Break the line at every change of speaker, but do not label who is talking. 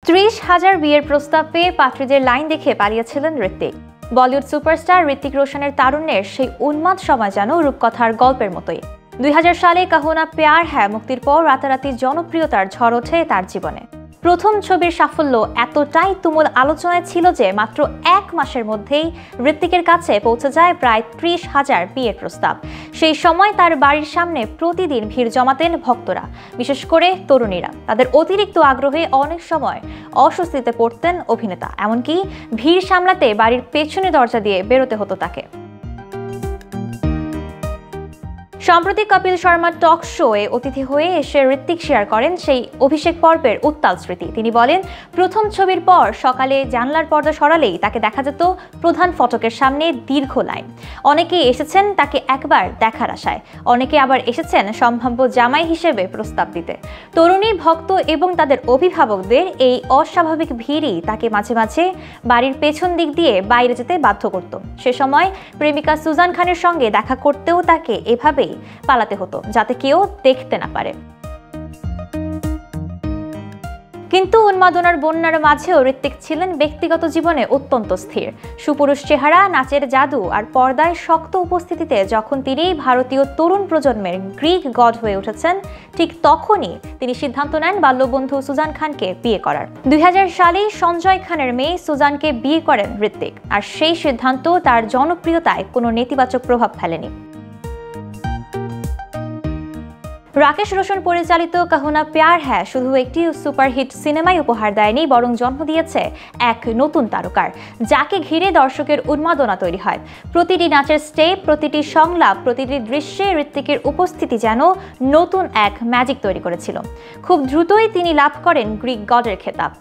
30,000 বিয়ের প্রস্তাব পেয়ে পাত্রীদের লাইন দেখে পালিয়েছিলেন ঋত্বিক। বলিউড সুপারস্টার ঋত্বিক রোশনের তারুণ্যের সেই উন্মাদ সময় যেন রূপকথার গল্পের মতোই। 2000 সালে কাহো না প্যার হ্যায় মুক্তির পর রাতারাতি জনপ্রিয়তার ঝড় ওঠে তার জীবনে। প্রথম ছবির সাফল্য এতটাই তুমুল আলোচনায় ছিল যে মাত্র 1 মাসের মধ্যেই ঋত্বিকের কাছে পৌঁছে যায় প্রায় 30,000 বিয়ের প্রস্তাব। সেই সময় তার বাড়ির সামনে প্রতিদিন ভিড় জমাতেন ভক্তরা, বিশেষ করে তরুণীরা। তাদের অতিরিক্ত আগ্রহে অনেক সময় অস্বস্তিতে পড়তেন অভিনেতা, এমনকি ভিড় সামলাতে বাড়ির পেছনে দরজা দিয়ে বেরোতে হতো তাকে। সম্প্রতি কপিল শর্মার টক শোয়ে অতিথি হয়ে এসে ঋত্বিক শেয়ার করেন সেই অভিষেক পর্বের উত্তাল স্মৃতি। তিনি বলেন, প্রথম ছবির পর সকালে জানলার পর্দা সরালেই তাকে দেখা যেত প্রধান ফটকের সামনে দীর্ঘ লাইন। অনেকেই এসেছেন তাকে একবার দেখার আশায়, অনেকে আবার এসেছেন সম্ভাব্য জামাই হিসেবে প্রস্তাব দিতে। তরুণী, ভক্ত এবং তাদের অভিভাবকদের এই অস্বাভাবিক ভিড়ই তাকে মাঝে মাঝে বাড়ির পেছন দিক দিয়ে বাইরে যেতে বাধ্য করত। সে সময় প্রেমিকা সুজান খানের সঙ্গে দেখা করতেও তাকে এভাবেই পালাতে হতো, যাতে কেউ দেখতে না পারে। কিন্তু উন্মাদনার বন্যার মাঝেও ঋত্বিক ছিলেন ব্যক্তিগত জীবনে অত্যন্ত স্থির। সুপুরুষ চেহারা, নাচের জাদু আর পর্দায় শক্ত উপস্থিতিতে যখন তিনি ভারতীয় তরুণ প্রজন্মের গ্রিক গড হয়ে উঠেছেন, ঠিক তখনই তিনি সিদ্ধান্ত নেন বাল্যবন্ধু সুজান খানকে বিয়ে করার। 2000 সালে সঞ্জয় খানের মেয়ে সুজানকে বিয়ে করেন ঋত্বিক, আর সেই সিদ্ধান্ত তার জনপ্রিয়তায় কোনো নেতিবাচক প্রভাব ফেলেনি। রাকেশ রোশন পরিচালিত কাহো না প্যার হ্যায় শুধু একটি সুপারহিট সিনেমাই উপহার দেয়নি, বরং জন্ম দিয়েছে এক নতুন তারকার, যাকে ঘিরে দর্শকের উন্মাদনা তৈরি হয়। প্রতিটি নাচের স্টেপ, প্রতিটি সংলাপ, প্রতিটি দৃশ্যে ঋত্বিকের উপস্থিতি যেন নতুন এক ম্যাজিক তৈরি করেছিল। খুব দ্রুতই তিনি লাভ করেন গ্রিক গডের খেতাব।